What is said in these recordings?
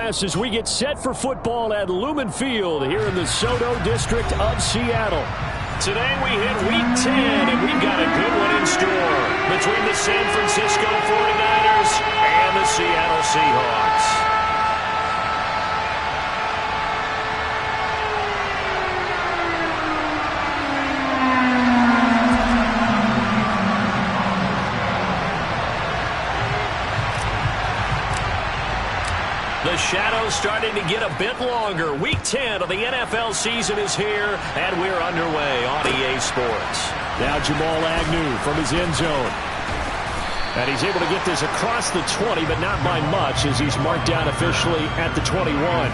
class as we get set for football at Lumen Field here in the Soto District of Seattle. Today we hit Week 10, and we've got a good one in store between the San Francisco 49ers and the Seattle Seahawks. The shadow's starting to get a bit longer. Week 10 of the NFL season is here, and we're underway on EA Sports. Now Jamal Agnew from his end zone. And he's able to get this across the 20, but not by much, as he's marked down officially at the 21.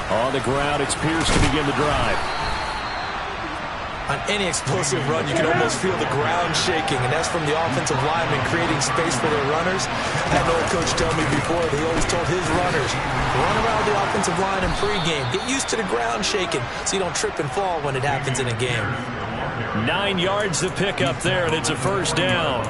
On the ground, it's Pierce to begin the drive. On any explosive run, you can almost feel the ground shaking, and that's from the offensive linemen creating space for their runners. I had an old coach tell me before, he always told his runners, run around the offensive line in pregame. Get used to the ground shaking so you don't trip and fall when it happens in a game. 9 yards to pick up there, and it's a first down.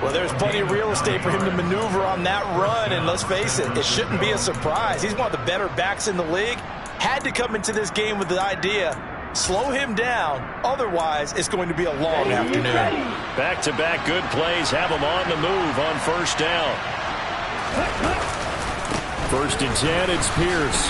Well, there's plenty of real estate for him to maneuver on that run, and let's face it, it shouldn't be a surprise. He's one of the better backs in the league. Had to come into this game with the idea, slow him down, otherwise it's going to be a long afternoon. Back-to-back good plays have him on the move on first down. 1st and 10, it's Pierce.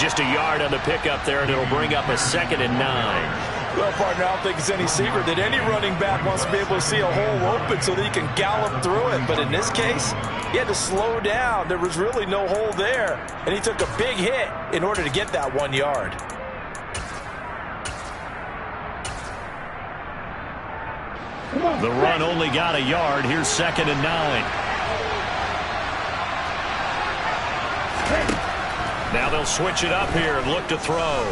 Just a yard on the pickup there, and it'll bring up a 2nd and 9. Well, partner, I don't think it's any secret that any running back wants to be able to see a hole open so that he can gallop through it. But in this case, he had to slow down. There was really no hole there, and he took a big hit in order to get that 1 yard. The run only got a yard. Here's 2nd and 9. Now they'll switch it up here and look to throw.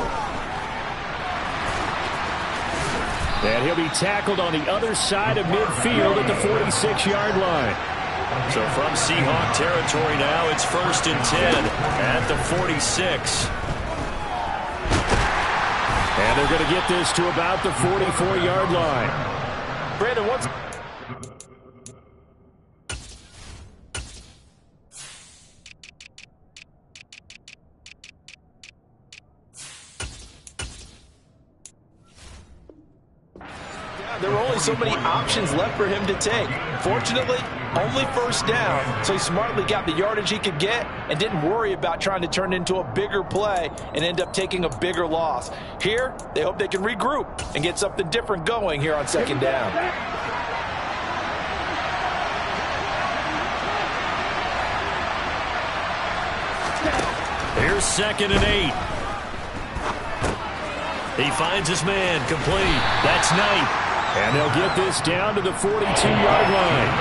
And he'll be tackled on the other side of midfield at the 46-yard line. So from Seahawk territory now, it's 1st and 10 at the 46. And they're going to get this to about the 44-yard line. Brandon, what's... There were only so many options left for him to take. Fortunately, only first down, so he smartly got the yardage he could get and didn't worry about trying to turn it into a bigger play and end up taking a bigger loss. Here, they hope they can regroup and get something different going here on 2nd down. Here's 2nd and 8. He finds his man, complete. That's Knight. And they'll get this down to the 42-yard line.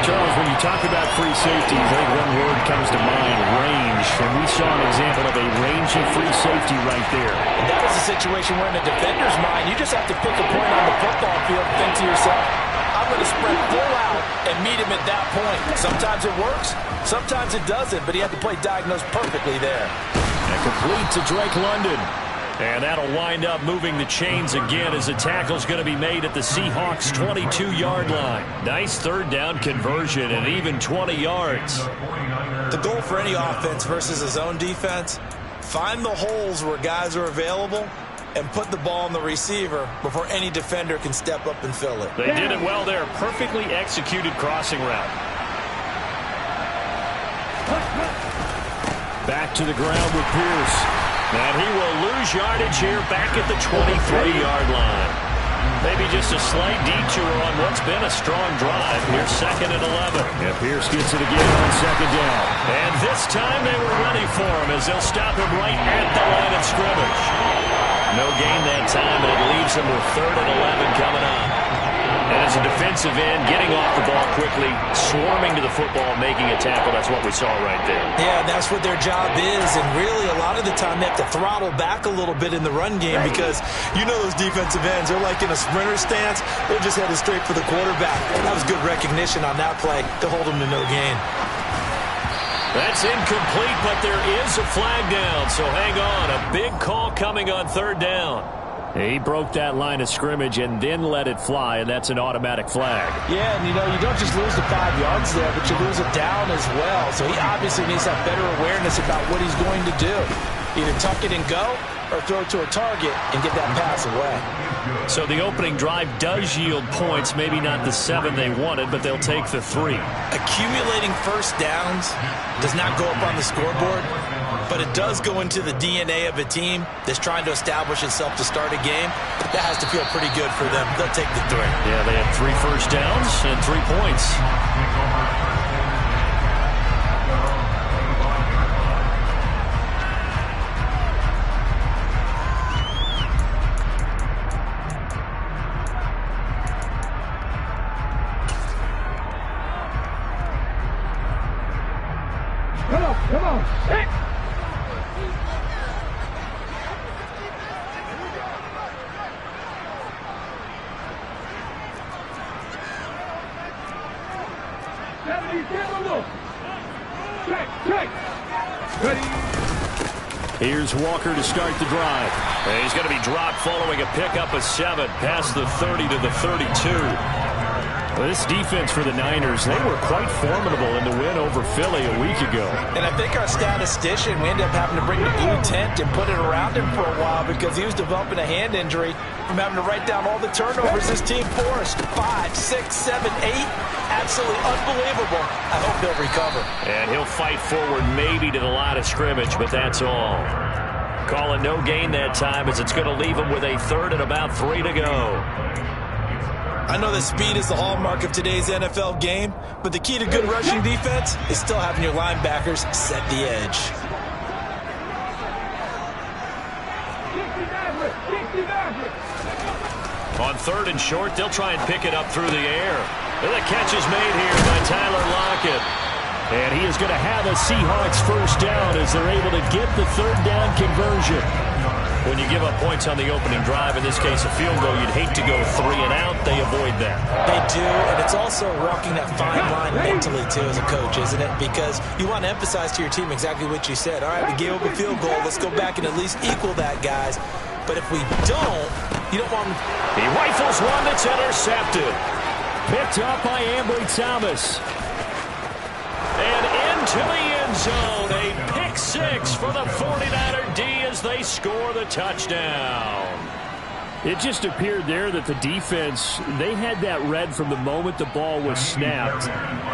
Charles, when you talk about free safeties, I think one word comes to mind, range. And we saw an example of a range of free safety right there. And that is a situation where in the defender's mind, you just have to pick a point on the football field and think to yourself, I'm going to spread full out and meet him at that point. Sometimes it works, sometimes it doesn't, but he had to play diagnosed perfectly there. And complete to Drake London. And that'll wind up moving the chains again as the tackle's going to be made at the Seahawks' 22-yard line. Nice 3rd down conversion and even 20 yards. The goal for any offense versus his own defense, find the holes where guys are available and put the ball on the receiver before any defender can step up and fill it. They did it well there. Perfectly executed crossing route. Back to the ground with Pierce. And he will lose yardage here back at the 23-yard line. Maybe just a slight detour on what's been a strong drive. Here's 2nd and 11. And Pierce gets it again on 2nd down. And this time they were ready for him as they'll stop him right at the line of scrimmage. No gain that time, and it leaves him with 3rd and 11 coming up. And as a defensive end, getting off the ball quickly, swarming to the football, making a tackle, that's what we saw right there. Yeah, that's what their job is, and really a lot of the time they have to throttle back a little bit in the run game because you know those defensive ends, they're like in a sprinter stance. They're just headed straight for the quarterback. That was good recognition on that play to hold them to no gain. That's incomplete, but there is a flag down, so hang on. A big call coming on third down. He broke that line of scrimmage and then let it fly, and that's an automatic flag. Yeah, and you know, you don't just lose the 5 yards there, but you lose it down as well. So he obviously needs to have better awareness about what he's going to do. Either tuck it and go or throw it to a target and get that pass away. So the opening drive does yield points, maybe not the 7 they wanted, but they'll take the 3. Accumulating first downs does not go up on the scoreboard, but it does go into the DNA of a team that's trying to establish itself to start a game. That has to feel pretty good for them. They'll take the 3. Yeah, they had 3 first downs and 3 points. Come on. Hey. Here's Walker to start the drive. And he's going to be dropped following a pickup of 7 past the 30 to the 32. Well, this defense for the Niners, they were quite formidable in the win over Philly a week ago. And I think our statistician, we ended up having to bring the blue tent and put it around him for a while because he was developing a hand injury from having to write down all the turnovers this team forced. 5, 6, 7, 8. Absolutely unbelievable. I hope they'll recover. And he'll fight forward maybe to the line of scrimmage, but that's all. Calling no gain that time as it's going to leave him with a 3rd and about 3 to go. I know that speed is the hallmark of today's NFL game, but the key to good rushing defense is still having your linebackers set the edge. On 3rd and short, they'll try and pick it up through the air. And the catch is made here by Tyler Lockett. And he is going to have a Seahawks first down as they're able to get the 3rd down conversion. When you give up points on the opening drive, in this case a field goal, you'd hate to go 3 and out. They avoid that. They do, and it's also walking that fine line mentally, too, as a coach, isn't it? Because you want to emphasize to your team exactly what you said. All right, we gave up a field goal. Let's go back and at least equal that, guys. But if we don't, you don't want them. He rifles one that's intercepted. Picked up by Ambry Thomas. And into the end zone. A pick 6 for the 49er D as they score the touchdown. It just appeared there that the defense, they had that read from the moment the ball was snapped.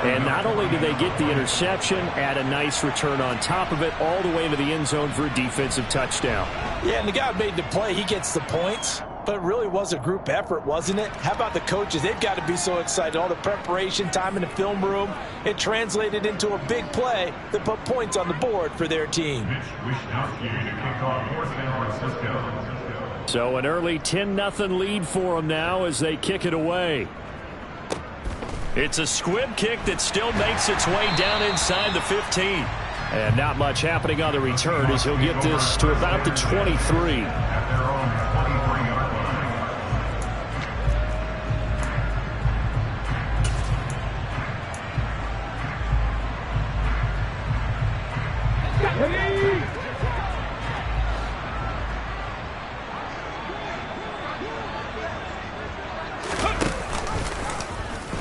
And not only did they get the interception, add a nice return on top of it, all the way into the end zone for a defensive touchdown. Yeah, and the guy made the play. He gets the points. But it really was a group effort, wasn't it? How about the coaches? They've got to be so excited. All the preparation, time in the film room, it translated into a big play that put points on the board for their team. So an early 10-0 lead for them now as they kick it away. It's a squib kick that still makes its way down inside the 15. And not much happening on the return as he'll get this to about the 23.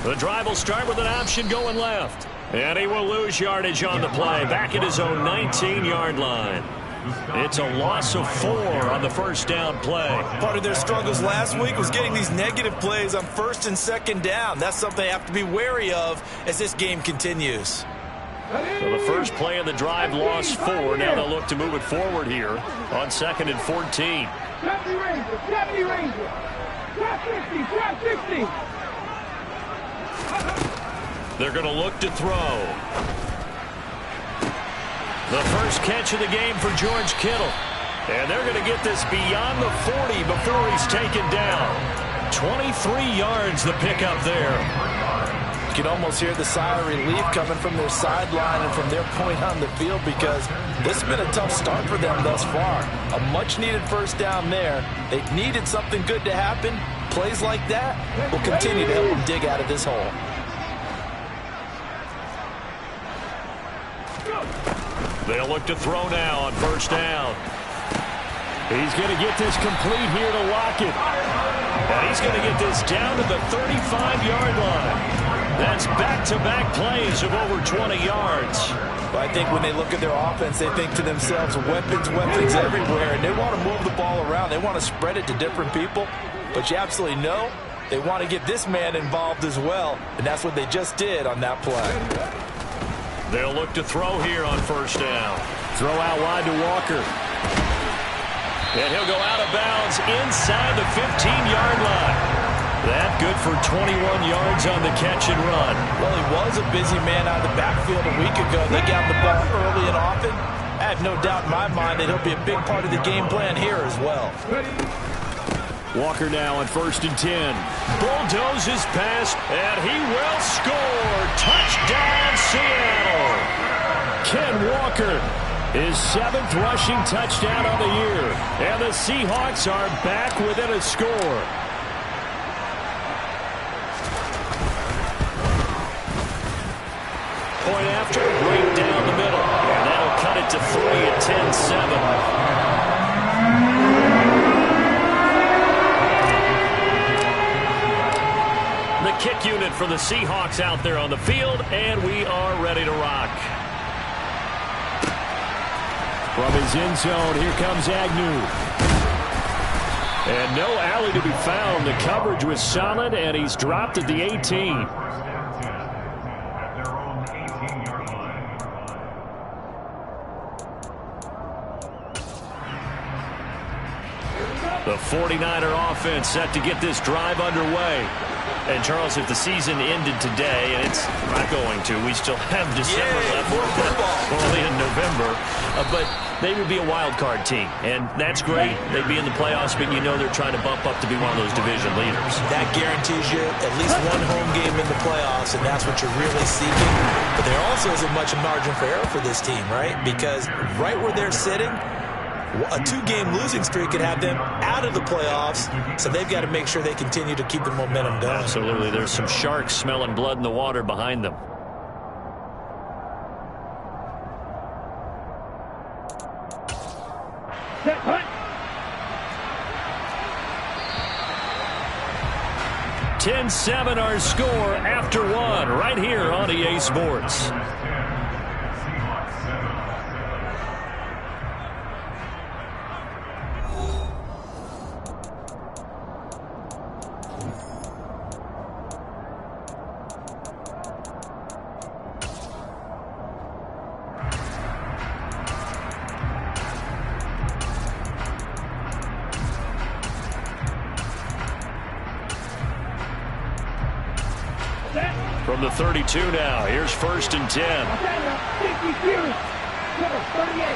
The drive will start with an option going left. And he will lose yardage on the play. Back at his own 19-yard line. It's a loss of 4 on the first down play. Part of their struggles last week was getting these negative plays on 1st and 2nd down. That's something they have to be wary of as this game continues. So the first play of the drive lost 4. Now they'll look to move it forward here on 2nd and 14. 70 Ranger. Trap 60. They're going to look to throw. The first catch of the game for George Kittle. And they're going to get this beyond the 40 before he's taken down. 23 yards the pickup there. You can almost hear the sigh of relief coming from their sideline and from their point on the field, because this has been a tough start for them thus far. A much-needed first down there. They needed something good to happen. Plays like that will continue to help them dig out of this hole. They'll look to throw now on first down. He's going to get this complete here to Lockett. And he's going to get this down to the 35-yard line. That's back-to-back plays of over 20 yards. But I think when they look at their offense, they think to themselves, weapons, weapons everywhere. And they want to move the ball around. They want to spread it to different people. But you absolutely know they want to get this man involved as well. And that's what they just did on that play. They'll look to throw here on first down. Throw out wide to Walker. And he'll go out of bounds inside the 15-yard line. That good for 21 yards on the catch and run. Well, he was a busy man out of the backfield a week ago. They got the ball early and often. I have no doubt in my mind that he'll be a big part of the game plan here as well. Walker now on 1st and 10. Bulldozes pass, and he will score. Touchdown, Seattle. Ken Walker, his 7th rushing touchdown on the year. And the Seahawks are back within a score. Point after, right down the middle. And that'll cut it to 3 at 10-7. The kick unit for the Seahawks out there on the field, and we are ready to rock. From his end zone, here comes Agnew. And no alley to be found. The coverage was solid, and he's dropped at the 18. The 49er offense set to get this drive underway. And, Charles, if the season ended today, and it's not going to, we still have December left. More football. We're only in November. But they would be a wild card team, and that's great. They'd be in the playoffs, but you know they're trying to bump up to be one of those division leaders. That guarantees you at least one home game in the playoffs, and that's what you're really seeking. But there also isn't much margin for error for this team, right? Because right where they're sitting, a 2-game losing streak could have them out of the playoffs, so they've got to make sure they continue to keep the momentum going. Absolutely. There's some sharks smelling blood in the water behind them. Set, hunt. 10-7 our score after one right here on EA Sports. From the 32 now, here's 1st and 10. Number 38.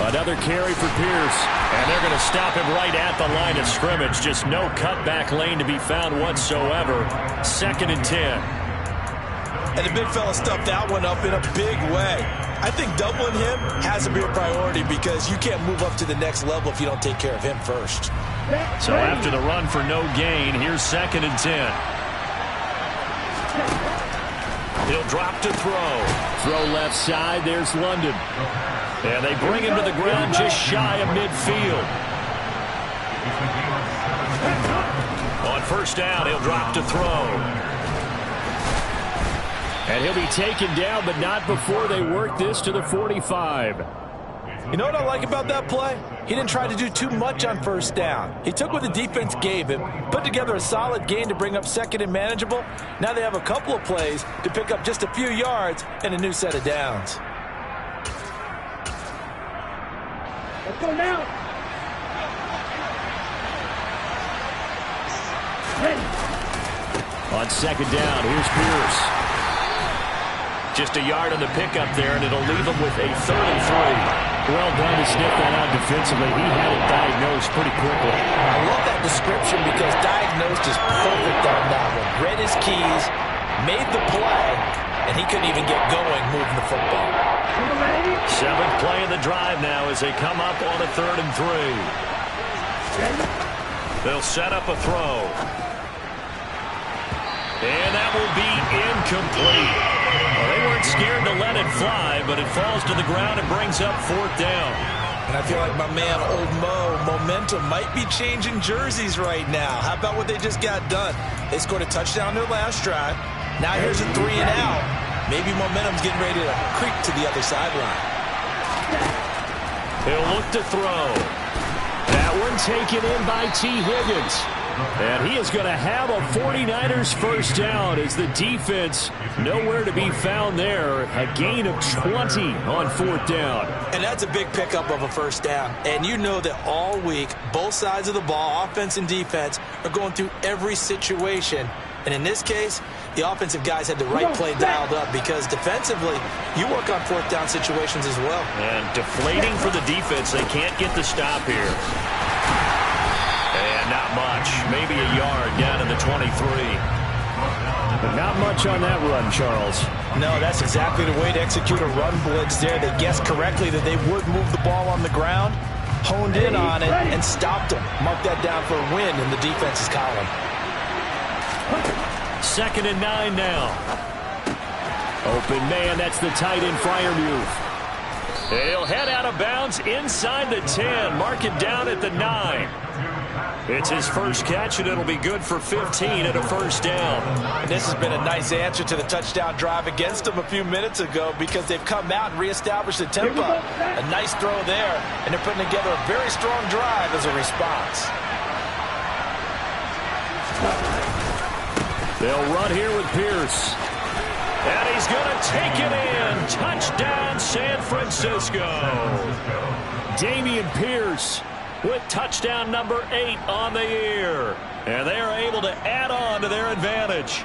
Another carry for Pierce, and they're going to stop him right at the line of scrimmage. Just no cutback lane to be found whatsoever. 2nd and 10. And the big fella stuffed that one up in a big way. I think doubling him has to be a priority, because you can't move up to the next level if you don't take care of him first. So after the run for no gain, here's 2nd and 10. He'll drop to throw. Throw left side, there's London. And they bring him to the ground just shy of midfield. On 1st down, he'll drop to throw. And he'll be taken down, but not before they work this to the 45. You know what I like about that play? He didn't try to do too much on 1st down. He took what the defense gave him, put together a solid gain to bring up 2nd and manageable. Now they have a couple of plays to pick up just a few yards and a new set of downs. Let's go now. On 2nd down, here's Pierce. Just a yard on the pickup there, and it'll leave him with a 3rd and 3. Well done to sniff that out defensively. He had it diagnosed pretty quickly. I love that description because diagnosed is perfect on that one. Read his keys, made the play, and he couldn't even get going moving the football. 7th play of the drive now as they come up on a 3rd and 3. They'll set up a throw. And that will be incomplete. Well, they weren't scared to let it fly, but it falls to the ground and brings up 4th down. And I feel like my man, Old Mo, momentum might be changing jerseys right now. How about what they just got done? They scored a touchdown their last drive. Now here's a 3 and out. Maybe momentum's getting ready to creep to the other sideline. He'll look to throw. That one taken in by T. Higgins. And he is going to have a 49ers first down as the defense nowhere to be found there. A gain of 20 on 4th down. And that's a big pickup of a first down. And you know that all week, both sides of the ball, offense and defense, are going through every situation. And in this case, the offensive guys had the right play dialed up because defensively, you work on 4th down situations as well. And deflating for the defense. They can't get the stop here. And not much. Maybe a yard down in the 23. But not much on that run, Charles. No, that's exactly the way to execute a run blitz there. They guessed correctly that they would move the ball on the ground, honed in on it, and stopped them. Mark that down for a win in the defense's column. 2nd and 9 now. Open man, that's the tight end Freiermuth. He'll head out of bounds inside the 10. Mark it down at the 9. It's his first catch, and it'll be good for 15 and a first down. And this has been a nice answer to the touchdown drive against them a few minutes ago because they've come out and reestablished the tempo. A nice throw there, and they're putting together a very strong drive as a response. They'll run here with Pierce. And he's going to take it in. Touchdown, San Francisco. Dameon Pierce with touchdown number 8 on the year. And they are able to add on to their advantage.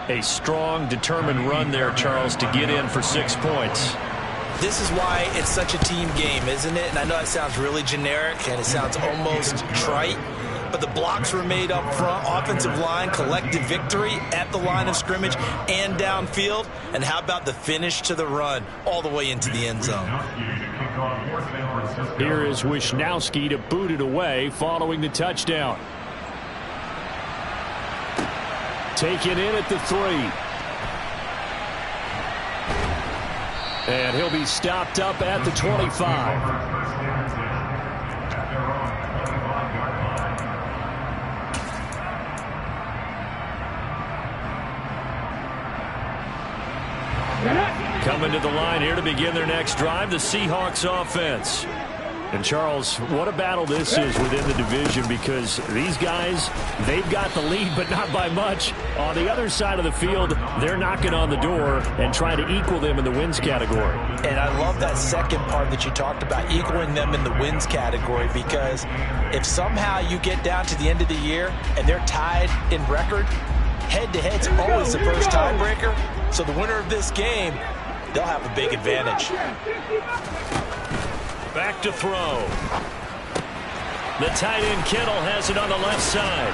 A strong, determined run there, Charles, to get in for 6 points. This is why it's such a team game, isn't it? And I know that sounds really generic and it sounds almost trite, but the blocks were made up front. Offensive line, collective victory at the line of scrimmage and downfield. And how about the finish to the run all the way into the end zone? Here is Wisnowski to boot it away following the touchdown. Taken in at the 3. And he'll be stopped up at the 25. Coming to the line here to begin their next drive, the Seahawks offense. And, Charles, what a battle this is within the division because these guys, they've got the lead, but not by much. On the other side of the field, they're knocking on the door and trying to equal them in the wins category. And I love that second part that you talked about, equaling them in the wins category, because if somehow you get down to the end of the year and they're tied in record, head-to-head's always the first tiebreaker. So the winner of this game, they'll have a big advantage. Back to throw. The tight end Kittle has it on the left side.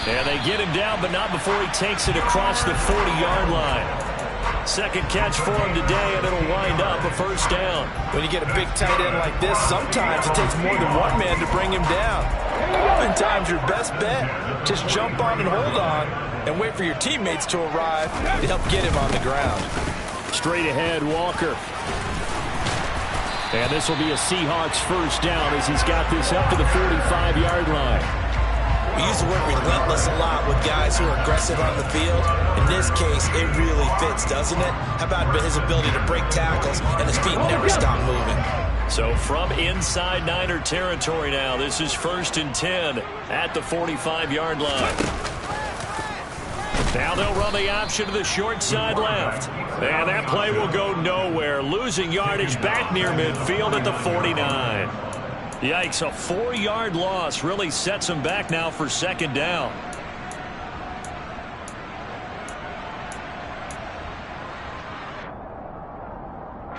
And they get him down, but not before he takes it across the 40-yard line. Second catch for him today, and it'll wind up a first down. When you get a big tight end like this, sometimes it takes more than one man to bring him down. Oftentimes, your best bet, just jump on and hold on and wait for your teammates to arrive to help get him on the ground. Straight ahead, Walker. And this will be a Seahawks first down as he's got this up to the 45-yard line. We use the word relentless a lot with guys who are aggressive on the field. In this case, it really fits, doesn't it? How about his ability to break tackles and his feet never stop moving? So from inside Niner territory now, this is 1st and 10 at the 45-yard line. Now they'll run the option to the short side left. And that play will go nowhere. Losing yardage back near midfield at the 49. Yikes, a 4-yard loss really sets them back now for second down.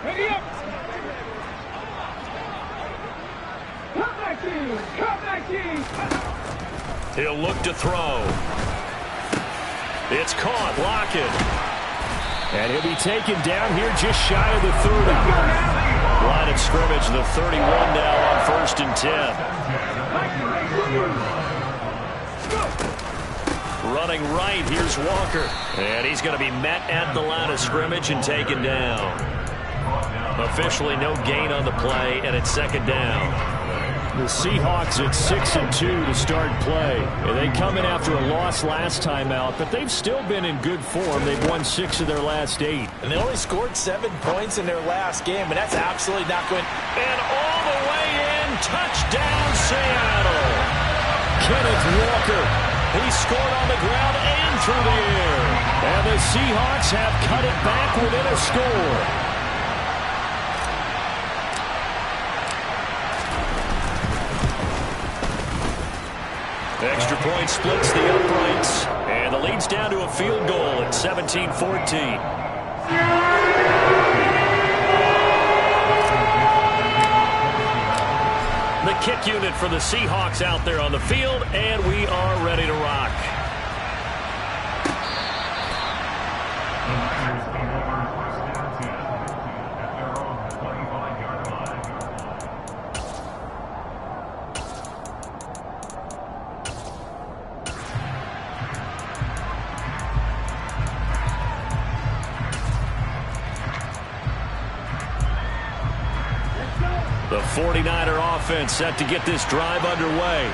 Ready up. Come back in. He'll look to throw. It's caught. Lockett. And he'll be taken down here just shy of the 30. Line of scrimmage, the 31 now on 1st and 10. Running right, here's Walker. And he's going to be met at the line of scrimmage and taken down. Officially no gain on the play, and it's 2nd down. The Seahawks at 6-2 to start play. They come in after a loss last time out, but they've still been in good form. They've won 6 of their last 8. And they only scored 7 points in their last game, and that's absolutely not going. And all the way in, touchdown Seattle. Kenneth Walker. He scored on the ground and through the air. And the Seahawks have cut it back within a score. Extra point splits the uprights, and the lead's down to a field goal at 17-14. The kick unit for the Seahawks out there on the field, and we are ready to rock. The 49er offense set to get this drive underway.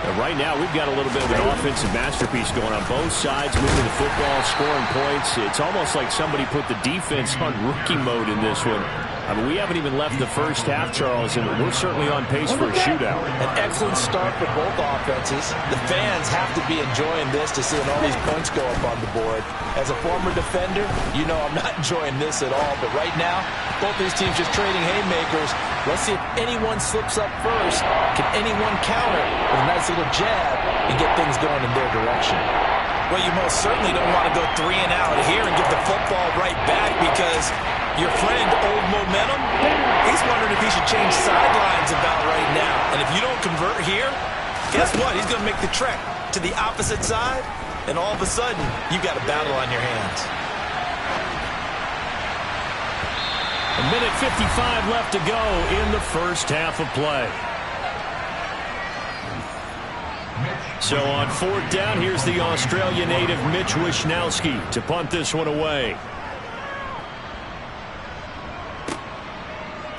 And right now, we've got a little bit of an offensive masterpiece going on both sides, moving the football, scoring points. It's almost like somebody put the defense on rookie mode in this one. I mean, we haven't even left the first half, Charles, and we're certainly on pace for a shootout. An excellent start for both offenses. The fans have to be enjoying this to seeing all these points go up on the board. As a former defender, you know I'm not enjoying this at all. But right now, both these teams just trading haymakers. Let's see if anyone slips up first. Can anyone counter with a nice little jab and get things going in their direction? Well, you most certainly don't want to go 3 and out here and give the football right back, because your friend, Old Momentum, he's wondering if he should change sidelines about right now. And if you don't convert here, guess what? He's going to make the trek to the opposite side, and all of a sudden, you've got a battle on your hands. A minute 55 left to go in the first half of play. So on 4th down, here's the Australia native Mitch Wishnowsky to punt this one away.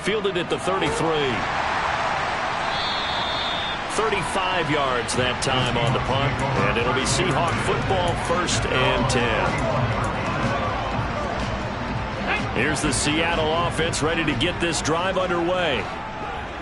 Fielded at the 33. 35 yards that time on the punt, and it'll be Seahawk football, 1st and 10. Here's the Seattle offense ready to get this drive underway.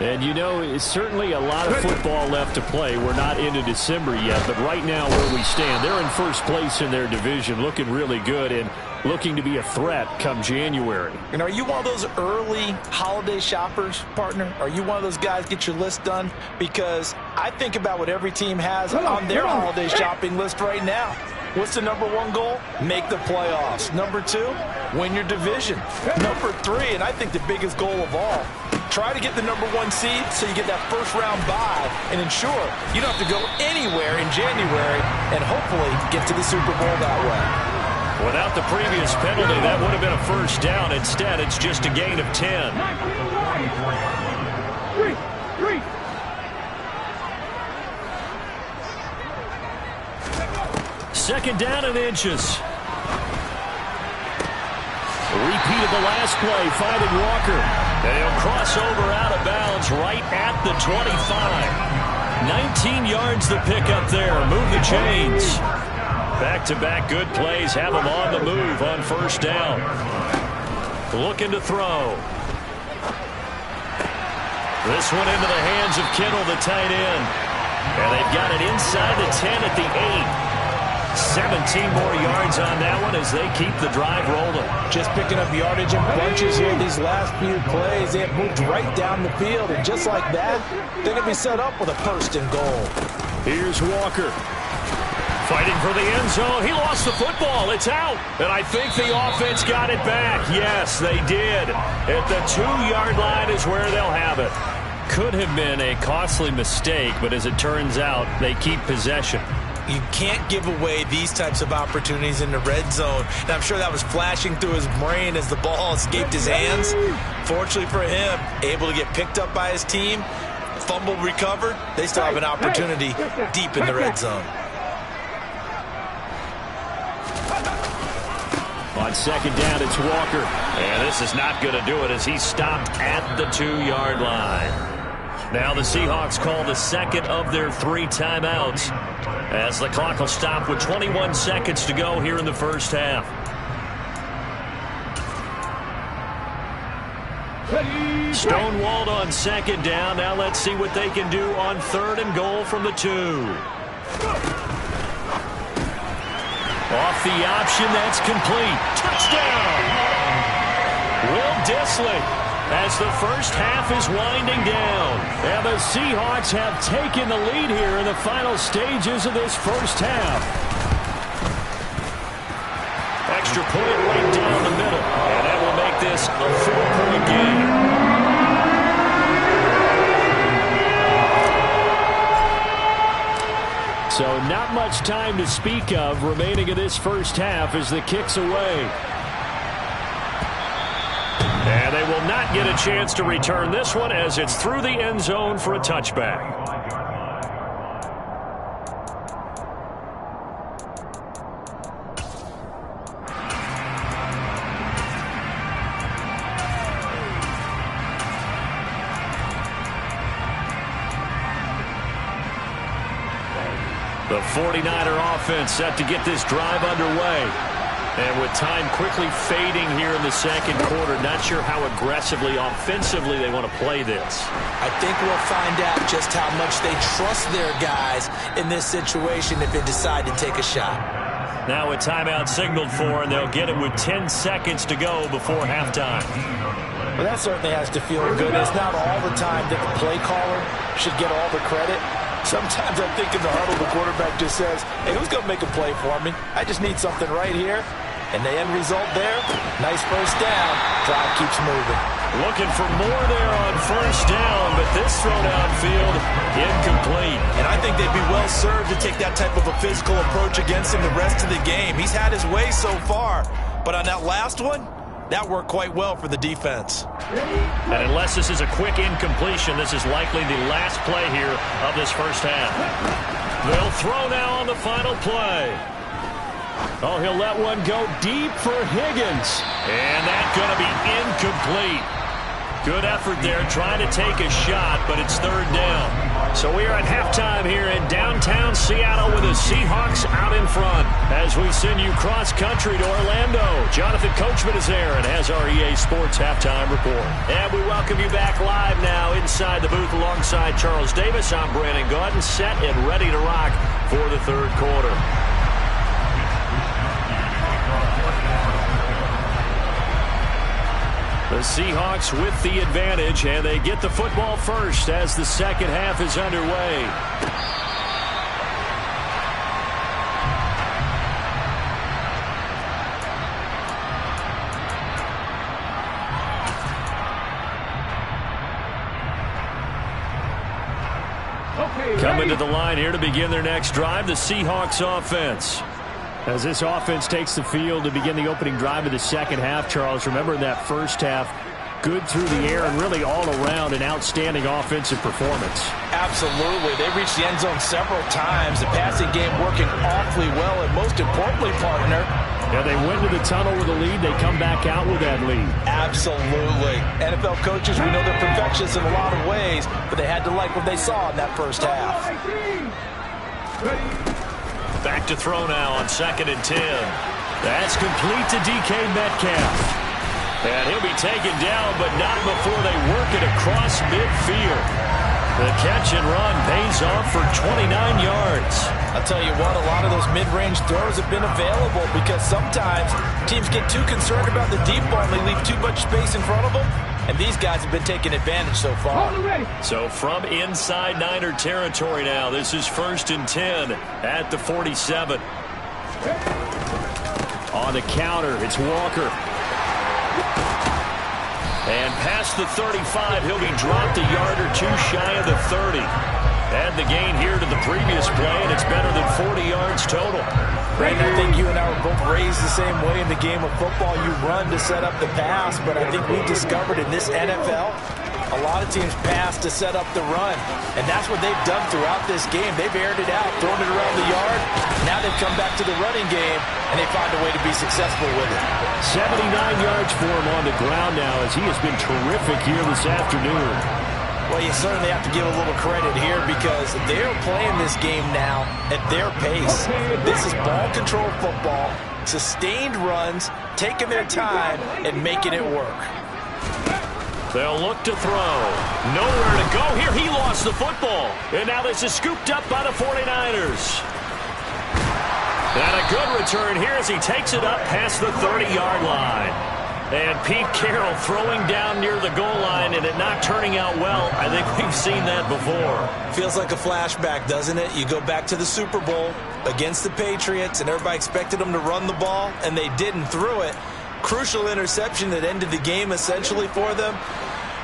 And, you know, it's certainly a lot of football left to play. We're not into December yet, but right now where we stand, they're in first place in their division, looking really good and looking to be a threat come January. And are you one of those early holiday shoppers, partner? Are you one of those guys get your list done? Because I think about what every team has on their holiday shopping list right now. What's the #1 goal? Make the playoffs. #2, win your division. #3, and I think the biggest goal of all, try to get the #1 seed so you get that first-round bye and ensure you don't have to go anywhere in January and hopefully get to the Super Bowl that way. Without the previous penalty, that would have been a first down. Instead, it's just a gain of 10. 3. Second down and inches. A repeat of the last play, finding Walker. And he'll cross over out of bounds right at the 25. 19 yards the pickup there. Move the chains. Back-to-back good plays have him on the move on first down. Looking to throw. This one into the hands of Kittle, the tight end. And they've got it inside the 10 at the 8. 17 more yards on that one as they keep the drive rolling. Just picking up yardage in bunches here these last few plays. They have moved right down the field, and just like that, they're going to be set up with a 1st and goal. Here's Walker. Fighting for the end zone. He lost the football. It's out. And I think the offense got it back. Yes, they did. At the 2-yard line is where they'll have it. Could have been a costly mistake, but as it turns out, they keep possession. You can't give away these types of opportunities in the red zone. And I'm sure that was flashing through his brain as the ball escaped his hands. Fortunately for him, able to get picked up by his team, fumble recovered. They still have an opportunity deep in the red zone. On second down, it's Walker. And this is not going to do it as he's stopped at the 2-yard line. Now the Seahawks call the second of their 3 timeouts as the clock will stop with 21 seconds to go here in the first half. Stonewalled on second down. Now let's see what they can do on 3rd and goal from the 2. Off the option, that's complete. Touchdown! Will Dissly as the first half is winding down. And the Seahawks have taken the lead here in the final stages of this first half. Extra point right down the middle. And that will make this a 4-point game. So not much time to speak of remaining in this first half as the kick's away. And they will not get a chance to return this one as it's through the end zone for a touchback. The 49er offense set to get this drive underway. And with time quickly fading here in the second quarter, not sure how aggressively, offensively they want to play this. I think we'll find out just how much they trust their guys in this situation if they decide to take a shot. Now a timeout signaled for, and they'll get it with 10 seconds to go before halftime. Well, that certainly has to feel good. It's not all the time that the play caller should get all the credit. Sometimes I think in the huddle, the quarterback just says, hey, who's going to make a play for me? I just need something right here. And the end result there, nice first down. Drive keeps moving. Looking for more there on first down, but this throw downfield, incomplete. And I think they'd be well served to take that type of a physical approach against him the rest of the game. He's had his way so far, but on that last one, that worked quite well for the defense. And unless this is a quick incompletion, this is likely the last play here of this first half. They'll throw now on the final play. Oh, he'll let one go deep for Higgins. And that's going to be incomplete. Good effort there trying to take a shot, but it's 3rd down. So we are at halftime here in downtown Seattle with the Seahawks out in front. As we send you cross-country to Orlando, Jonathan Coachman is there and has our EA Sports Halftime Report. And we welcome you back live now inside the booth alongside Charles Davis. I'm Brandon Gaudin, set and ready to rock for the 3rd quarter. The Seahawks with the advantage, and they get the football first as the second half is underway. Coming to the line here to begin their next drive, the Seahawks offense. As this offense takes the field to begin the opening drive of the second half, Charles, remember in that first half, good through the air and really all around an outstanding offensive performance. Absolutely. They reached the end zone several times. The passing game working awfully well, and most importantly, partner, yeah, they went to the tunnel with a lead. They come back out with that lead. Absolutely. NFL coaches, we know they're perfectionists in a lot of ways, but they had to like what they saw in that first half. Back to throw now on 2nd and 10. That's complete to DK Metcalf. And he'll be taken down, but not before they work it across midfield. The catch and run pays off for 29 yards. I'll tell you what, a lot of those mid-range throws have been available because sometimes teams get too concerned about the deep ball and they leave too much space in front of them. and these guys have been taking advantage so far. So from inside Niner territory now, this is 1st and 10 at the 47. On the counter, it's Walker. And past the 35, he'll be dropped a yard or two shy of the 30. Add the gain here to the previous play, and it's better than 40 yards total. Brandon, I think you and I were both raised the same way in the game of football. You run to set up the pass, but I think we discovered in this NFL, a lot of teams pass to set up the run, and that's what they've done throughout this game. They've aired it out, thrown it around the yard. Now they've come back to the running game, and they find a way to be successful with it. 79 yards for him on the ground now, as he has been terrific here this afternoon. Well, you certainly have to give a little credit here because they're playing this game now at their pace. This is ball control football, sustained runs, taking their time and making it work. They'll look to throw. Nowhere to go here. He lost the football. And now this is scooped up by the 49ers. And a good return here as he takes it up past the 30-yard line. And Pete Carroll throwing down near the goal line and it not turning out well. I think we've seen that before. Feels like a flashback, doesn't it? You go back to the Super Bowl against the Patriots, and everybody expected them to run the ball, and they didn't throw it. Crucial interception that ended the game essentially for them.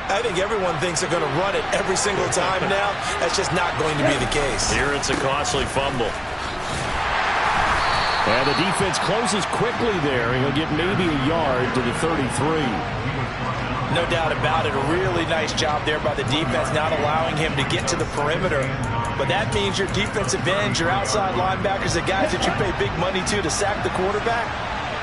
I think everyone thinks they're going to run it every single time now. That's just not going to be the case. Here it's a costly fumble. And the defense closes quickly there, and he'll get maybe a yard to the 33. No doubt about it. A really nice job there by the defense, not allowing him to get to the perimeter. But that means your defensive ends, your outside linebackers, the guys that you pay big money to sack the quarterback,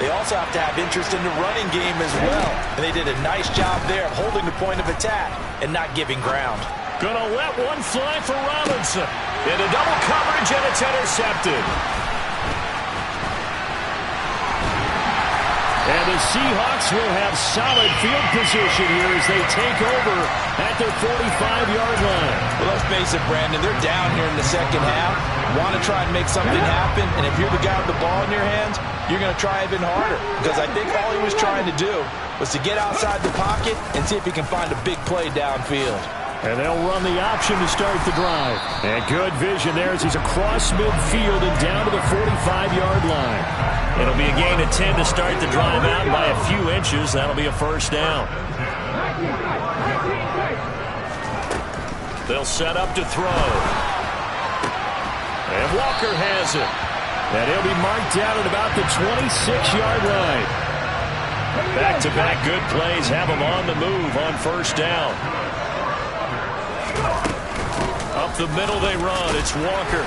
they also have to have interest in the running game as well. And they did a nice job there of holding the point of attack and not giving ground. Gonna let one fly for Robinson. Into double coverage, and it's intercepted. And the Seahawks will have solid field position here as they take over at their 45-yard line. Well, let's face it, Brandon, they're down here in the second half. Want to try and make something happen, and if you're the guy with the ball in your hands, you're going to try even harder. Because I think all he was trying to do was to get outside the pocket and see if he can find a big play downfield. And they'll run the option to start the drive. And good vision there as he's across midfield and down to the 45-yard line. It'll be a gain of 10 to start the drive out by a few inches. That'll be a first down. They'll set up to throw. And Walker has it. And he'll be marked down at about the 26-yard line. Back-to-back good plays have him on the move on first down. Up the middle they run. It's Walker.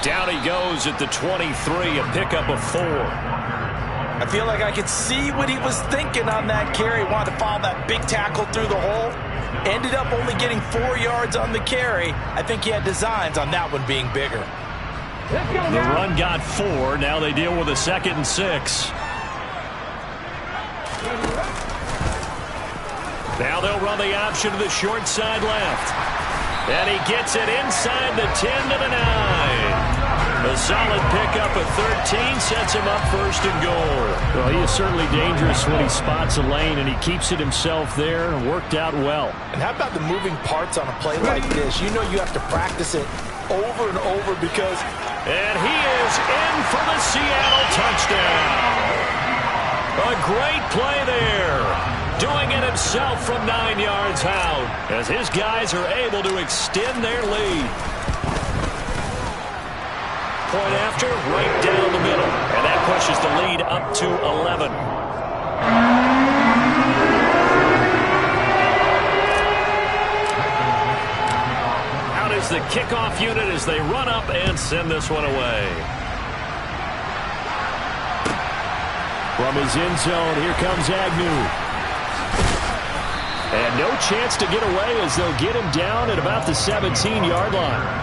Down he goes at the 23, a pickup of 4. I feel like I could see what he was thinking on that carry. Wanted to follow that big tackle through the hole. Ended up only getting 4 yards on the carry. I think he had designs on that one being bigger. The run got 4. Now they deal with a 2nd and 6. Now they'll run the option to the short side left. And he gets it inside the 10 to the 9. A solid pickup of 13 sets him up first and goal. Well, he is certainly dangerous when he spots a lane, and he keeps it himself there and worked out well. And how about the moving parts on a play like this? You know you have to practice it over and over because... And he is in for the Seattle touchdown. A great play there. Doing it himself from 9 yards out as his guys are able to extend their lead. Point after, right down the middle. And that pushes the lead up to 11. Out is the kickoff unit as they run up and send this one away. From his end zone, here comes Agnew. And no chance to get away as they'll get him down at about the 17-yard line.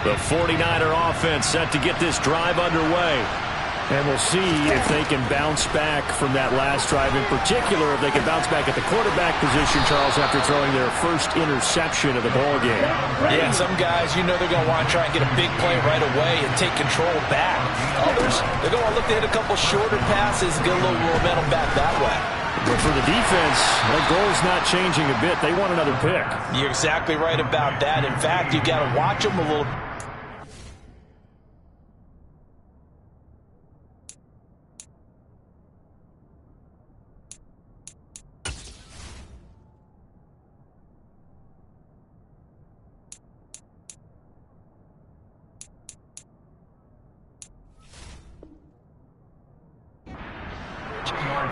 The 49er offense set to get this drive underway. And we'll see if they can bounce back from that last drive. In particular, if they can bounce back at the quarterback position, Charles, after throwing their first interception of the ballgame. Yeah, some guys, you know they're going to want to try and get a big play right away and take control back. Others, they're going to look to hit a couple shorter passes, get a little momentum back that way. But for the defense, that goal's not changing a bit. They want another pick. You're exactly right about that. In fact, you've got to watch them a little.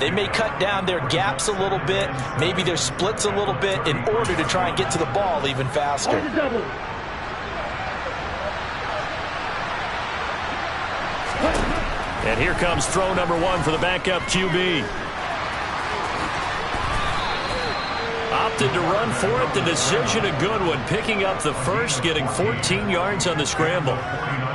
They may cut down their gaps a little bit, maybe their splits a little bit in order to try and get to the ball even faster. And here comes throw number 1 for the backup QB. Opted to run for it. The decision a good one. Picking up the first, getting 14 yards on the scramble.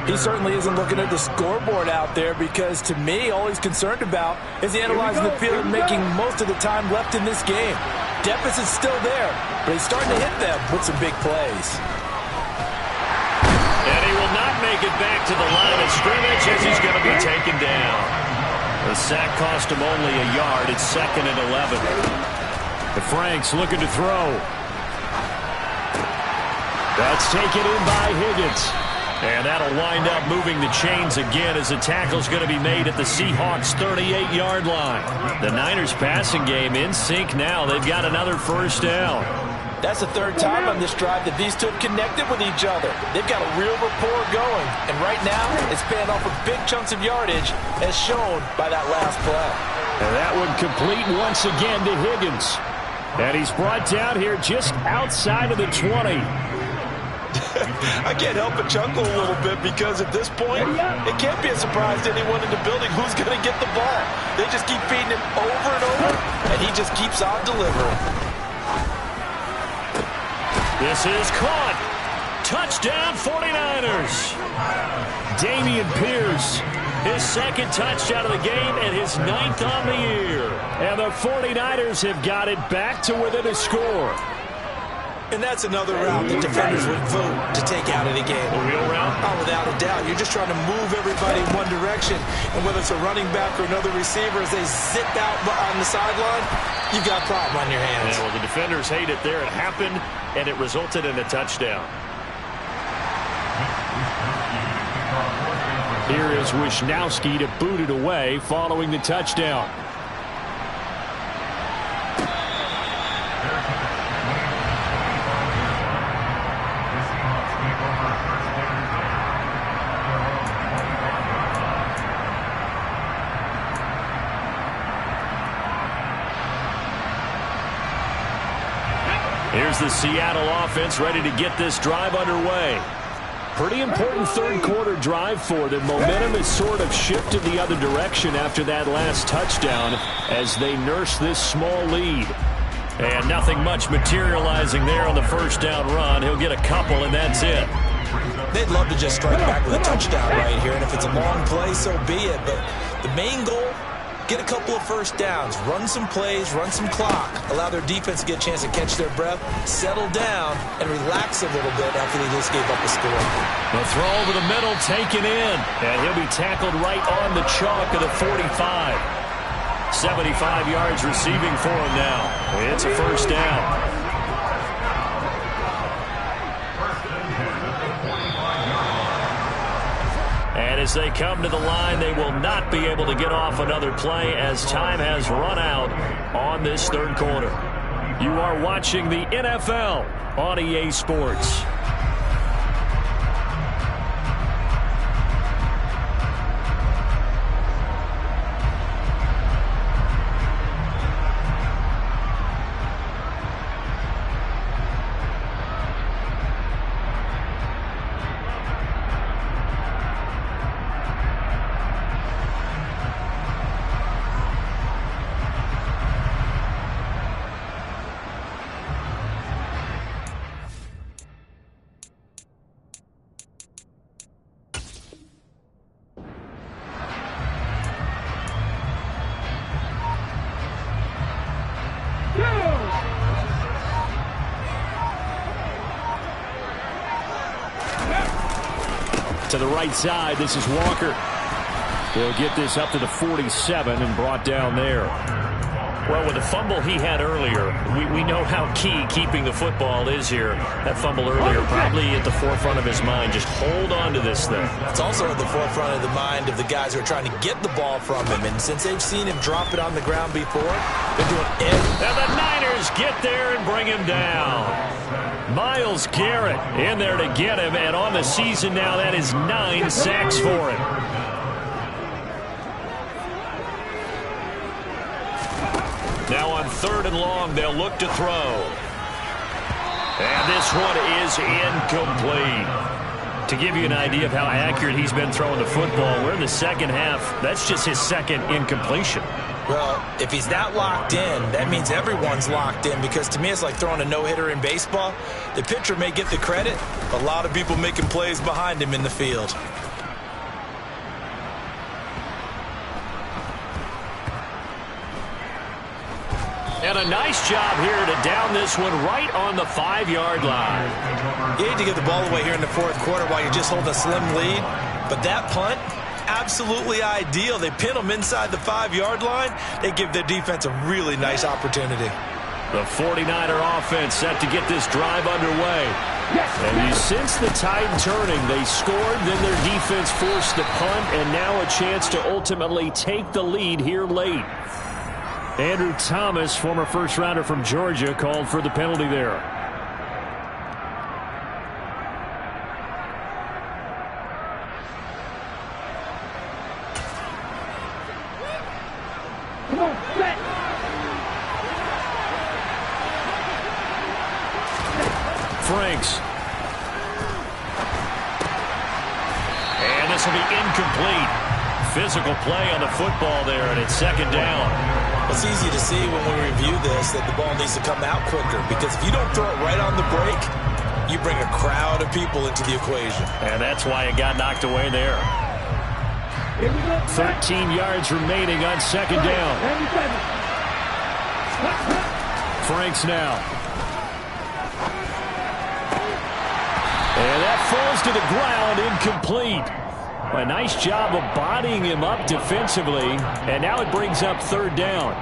He certainly isn't looking at the scoreboard out there because, to me, all he's concerned about is analyzing the field and making most of the time left in this game. Deficit's still there, but he's starting to hit them with some big plays. And he will not make it back to the line of scrimmage as he's going to be taken down. The sack cost him only a yard. It's 2nd and 11. The Franks looking to throw. That's taken in by Higgins. And that'll wind up moving the chains again as the tackle's going to be made at the Seahawks' 38-yard line. The Niners passing game in sync now. They've got another first down. That's the 3rd time on this drive that these two have connected with each other. They've got a real rapport going. And right now, it's paying off with big chunks of yardage as shown by that last play. And that one complete once again to Higgins. And he's brought down here just outside of the 20. I can't help but chuckle a little bit because at this point, it can't be a surprise to anyone in the building who's going to get the ball. They just keep feeding him over and over, and he just keeps on delivering. This is caught. Touchdown 49ers. Dameon Pierce, his 2nd touchdown of the game and his 9th on the year. And the 49ers have got it back to within a score. And that's another route that defenders would vote to take out of the game. A real route? Oh, without a doubt. You're just trying to move everybody in one direction. And whether it's a running back or another receiver, as they zip out on the sideline, you've got a problem on your hands. Yeah, well, the defenders hate it there. It happened, and it resulted in a touchdown. Here is Wisnowski to boot it away following the touchdown. Here's the Seattle offense ready to get this drive underway. Pretty important 3rd quarter drive for them. Momentum has sort of shifted the other direction after that last touchdown as they nurse this small lead. And nothing much materializing there on the first down run. He'll get a couple, and that's it. They'd love to just strike back with a touchdown right here, and if it's a long play, so be it. But the main goal, get a couple of first downs, run some plays, run some clock, allow their defense to get a chance to catch their breath, settle down, and relax a little bit after they just gave up a score. The throw over the middle taken in, and he'll be tackled right on the chalk of the 45. 75 yards receiving for him now. It's a first down. And as they come to the line, they will not be able to get off another play as time has run out on this 3rd quarter. You are watching the NFL on EA Sports. To the right side, this is Walker. He'll get this up to the 47 and brought down there. Well, with the fumble he had earlier, we know how key keeping the football is here. That fumble earlier probably at the forefront of his mind. Just hold on to this thing. It's also at the forefront of the mind of the guys who are trying to get the ball from him. And since they've seen him drop it on the ground before, they're doing everything. And the Niners get there and bring him down. Myles Garrett in there to get him. And on the season now, that is 9 sacks for him. Now on 3rd and long, they'll look to throw. And this one is incomplete. To give you an idea of how accurate he's been throwing the football, we're in the second half. That's just his second incompletion. Well, if he's that locked in, that means everyone's locked in, because to me it's like throwing a no-hitter in baseball. The pitcher may get the credit, but a lot of people making plays behind him in the field. And a nice job here to down this one right on the 5-yard line. You hate to get the ball away here in the 4th quarter while you're just holding a slim lead, but that punt, absolutely ideal. They pin them inside the 5-yard line. They give their defense a really nice opportunity. The 49er offense set to get this drive underway. And you sense the tide turning. They scored, then their defense forced the punt, and now a chance to ultimately take the lead here late. Andrew Thomas, former first-rounder from Georgia, called for the penalty there. Come on, set. Franks. And this will be incomplete. Physical play on the football there, and it's 2nd down. It's easy to see when we review this that the ball needs to come out quicker, because if you don't throw it right on the break, you bring a crowd of people into the equation. And that's why it got knocked away there. 13 yards remaining on 2nd down. Franks now. And that falls to the ground, incomplete. A nice job of bodying him up defensively, and now it brings up 3rd down.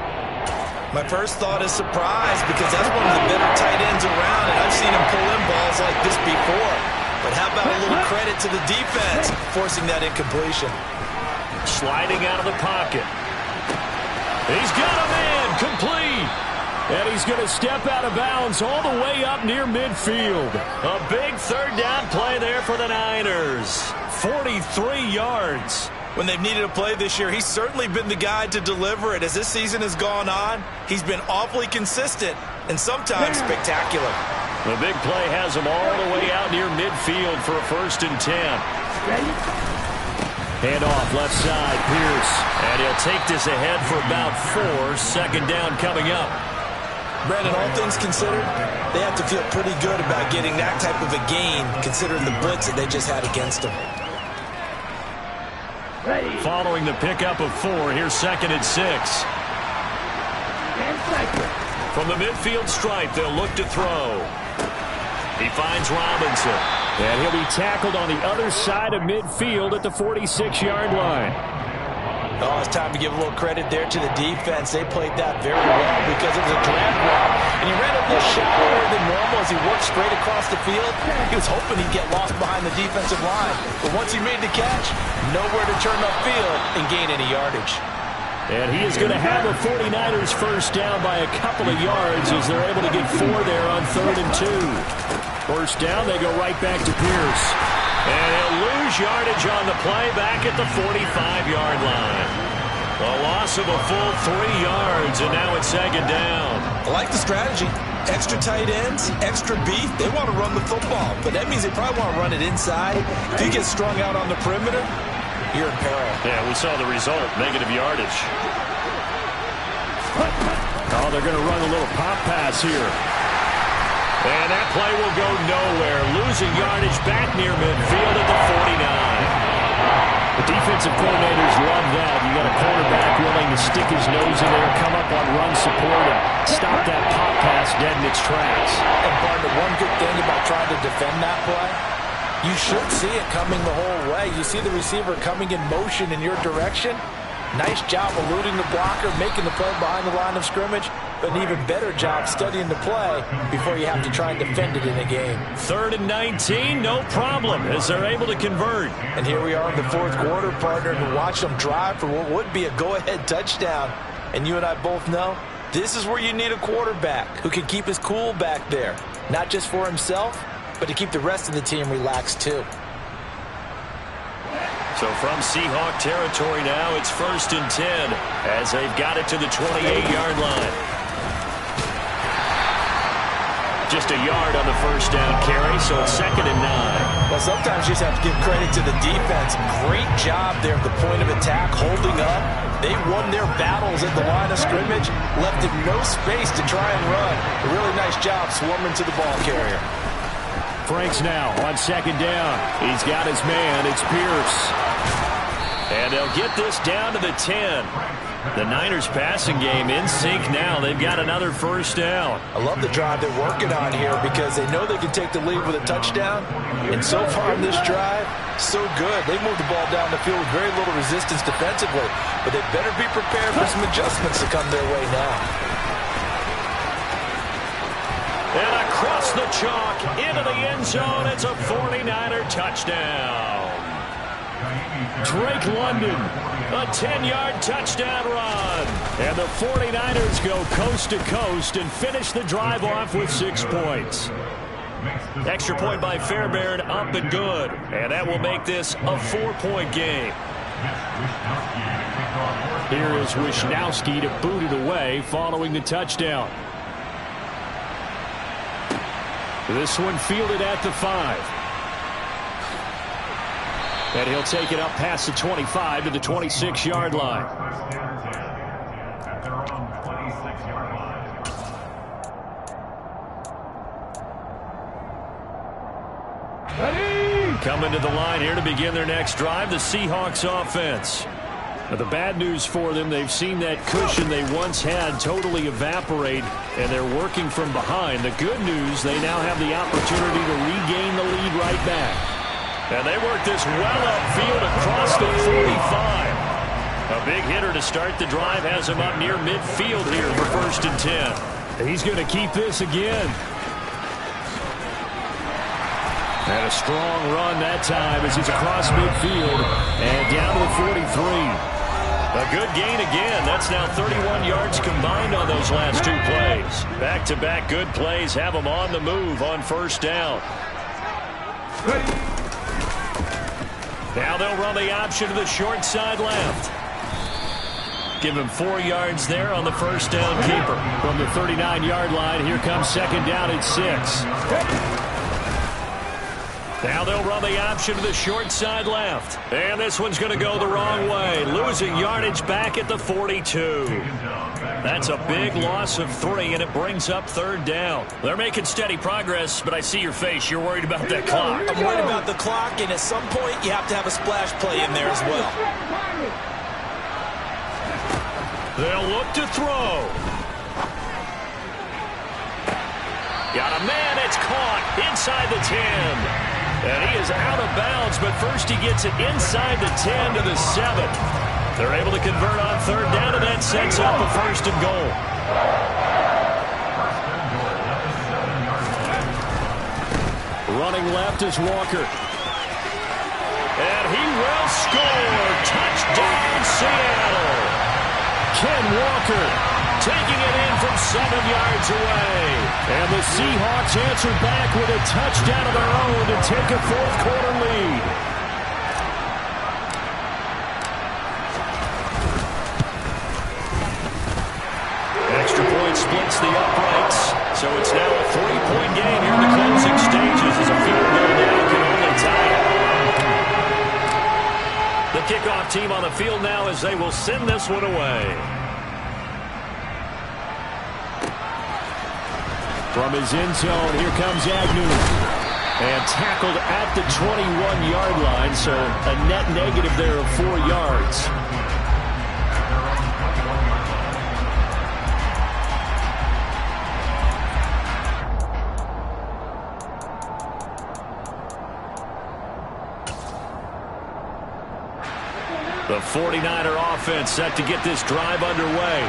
My first thought is surprise, because that's one of the better tight ends around, and I've seen him pull in balls like this before. But how about a little credit to the defense forcing that incompletion? Sliding out of the pocket. He's got him in, complete. And he's going to step out of bounds all the way up near midfield. A big 3rd down play there for the Niners. 43 yards. When they've needed a play this year, he's certainly been the guy to deliver it. As this season has gone on, he's been awfully consistent and sometimes spectacular. The big play has him all the way out near midfield for a 1st and 10. Hand off left side, Pierce. And he'll take this ahead for about 4. 2nd down coming up. Brandon, all things considered, they have to feel pretty good about getting that type of a gain, considering the blitz that they just had against them. Following the pickup of 4, here's 2nd and 6. From the midfield stripe, they'll look to throw. He finds Robinson. And he'll be tackled on the other side of midfield at the 46-yard line. Oh, it's time to give a little credit there to the defense. They played that very well because it was a drag route, and he ran a little shallower than normal as he worked straight across the field. He was hoping he'd get lost behind the defensive line, but once he made the catch, nowhere to turn upfield and gain any yardage. And he is going to have the 49ers 1st down by a couple of yards as they're able to get 4 there on 3rd and 2. 1st down, they go right back to Pierce. And he'll lose yardage on the play back at the 45-yard line. A loss of a full 3 yards, and now it's 2nd down. I like the strategy. Extra tight ends, extra beef. They want to run the football, but that means they probably want to run it inside. If you get strung out on the perimeter, you're in peril. Yeah, we saw the result, negative yardage. Oh, they're going to run a little pop pass here. And that play will go nowhere. Losing yardage back near midfield at the 49. The defensive coordinators love that. You got a quarterback willing to stick his nose in there, come up on run support, and stop that pop pass dead in its tracks. And partner, one good thing about trying to defend that play, You should see it coming the whole way. You see the receiver coming in motion in your direction. Nice job eluding the blocker, making the play behind the line of scrimmage, but an even better job studying the play before you have to try and defend it in a game. 3rd and 19, no problem, as they're able to convert. And here we are in the 4th quarter, partner, and watch them drive for what would be a go-ahead touchdown. And you and I both know this is where you need a quarterback who can keep his cool back there, not just for himself, but to keep the rest of the team relaxed too. So from Seahawk territory now, it's 1st and 10 as they've got it to the 28-yard line. Just a yard on the 1st down carry, so it's 2nd and 9. Well, sometimes you just have to give credit to the defense. Great job there at the point of attack, holding up. They won their battles at the line of scrimmage, left him no space to try and run. A really nice job swarming to the ball carrier. Franks now on 2nd down. He's got his man. It's Pierce. And they'll get this down to the 10. The Niners passing game in sync now. They've got another 1st down. I love the drive they're working on here because they know they can take the lead with a touchdown. And so far in this drive, so good. They moved the ball down the field with very little resistance defensively. But they better be prepared for some adjustments to come their way now. And across the chalk, into the end zone, it's a 49er touchdown. Drake London, a 10-yard touchdown run. And the 49ers go coast to coast and finish the drive off with 6 points. Extra point by Fairbairn, up and good. And that will make this a 4-point game. Here is Wisnowski to boot it away following the touchdown. This one fielded at the 5. And he'll take it up past the 25 to the 26-yard line. Coming to the line here to begin their next drive, the Seahawks offense. Now, the bad news for them, they've seen that cushion they once had totally evaporate, and they're working from behind. The good news, they now have the opportunity to regain the lead right back. And they work this well upfield across the 45. A big hitter to start the drive has him up near midfield here for 1st and 10. He's going to keep this again. And a strong run that time as he's across midfield and down to the 43. A good gain again. That's now 31 yards combined on those last 2 plays. Back-to-back good plays have them on the move on 1st down. Now they'll run the option to the short side left. Give him 4 yards there on the 1st down keeper. From the 39-yard line, here comes 2nd down at 6. Now they'll run the option to the short side left. And this one's going to go the wrong way. Losing yardage back at the 42. That's a big loss of 3, and it brings up 3rd down. They're making steady progress, but I see your face. You're worried about that clock. I'm worried about the clock, and at some point you have to have a splash play in there as well. They'll look to throw. Got a man. It's caught inside the 10. And he is out of bounds, but first he gets it inside the 10 to the 7. They're able to convert on 3rd down, and that sets up a 1st and goal. Running left is Walker. And he will score. Touchdown, Seattle. Ken Walker taking it in from 7 yards away. And the Seahawks answer back with a touchdown of their own to take a 4th quarter lead. Extra point splits the uprights. So it's now a 3-point game here in the closing stages as a field goal now can only tie it. The kickoff team on the field now as they will send this one away. From his end zone, here comes Agnew. And tackled at the 21-yard line, so a net negative there of 4 yards. The 49er offense set to get this drive underway.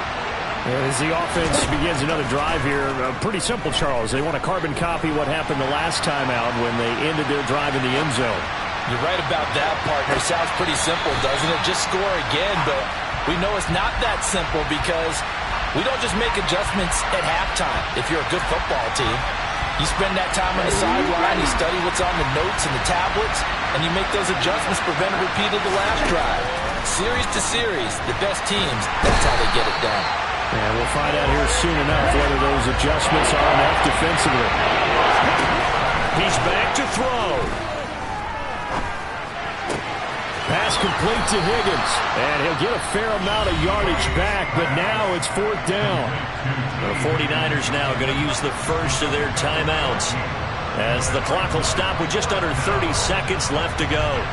As the offense begins another drive here, pretty simple, Charles. They want to carbon copy what happened the last time out when they ended their drive in the end zone. You're right about that, partner. Sounds pretty simple, doesn't it? Just score again, but we know it's not that simple because we don't just make adjustments at halftime if you're a good football team. You spend that time on the sideline, you study what's on the notes and the tablets, and you make those adjustments, prevent a repeat of the last drive. Series to series, the best teams, that's how they get it done. And we'll find out here soon enough whether those adjustments are enough defensively. He's back to throw. Pass complete to Higgins. And he'll get a fair amount of yardage back, but now it's 4th down. The 49ers now going to use the first of their timeouts as the clock will stop with just under 30 seconds left to go.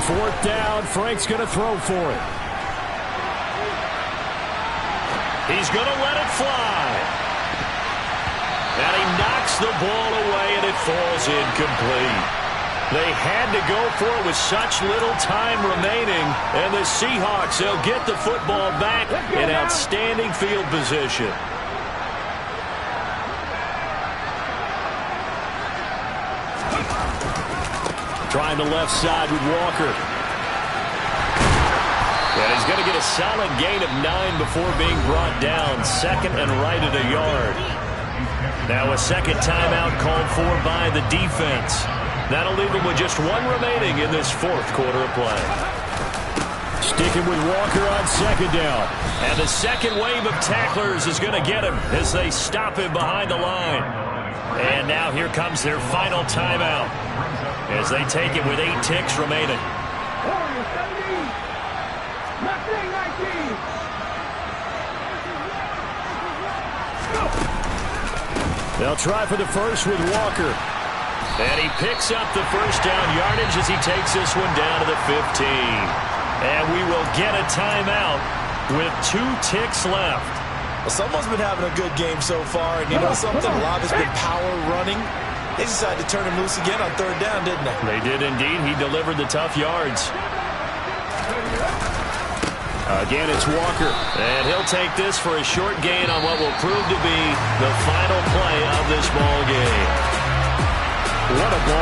Fourth down, Frank's going to throw for it. He's going to let it fly. And he knocks the ball away, and it falls incomplete. They had to go for it with such little time remaining. And the Seahawks, they'll get the football back in outstanding field position. Trying the left side with Walker. And he's going to get a solid gain of 9 before being brought down. Second and right at a yard. Now a second timeout called for by the defense. That'll leave them with just 1 remaining in this 4th quarter of play. Sticking with Walker on second down. And the second wave of tacklers is going to get him as they stop him behind the line. And now here comes their final timeout as they take it with 8 ticks remaining. They'll try for the first with Walker. And he picks up the first down yardage as he takes this one down to the 15. And we will get a timeout with 2 ticks left. Well, someone's been having a good game so far, and you know something? A lot has been power running. They decided to turn him loose again on 3rd down, didn't they? They did indeed. He delivered the tough yards. Again, it's Walker. And he'll take this for a short gain on what will prove to be the final play of this ball game. What a ball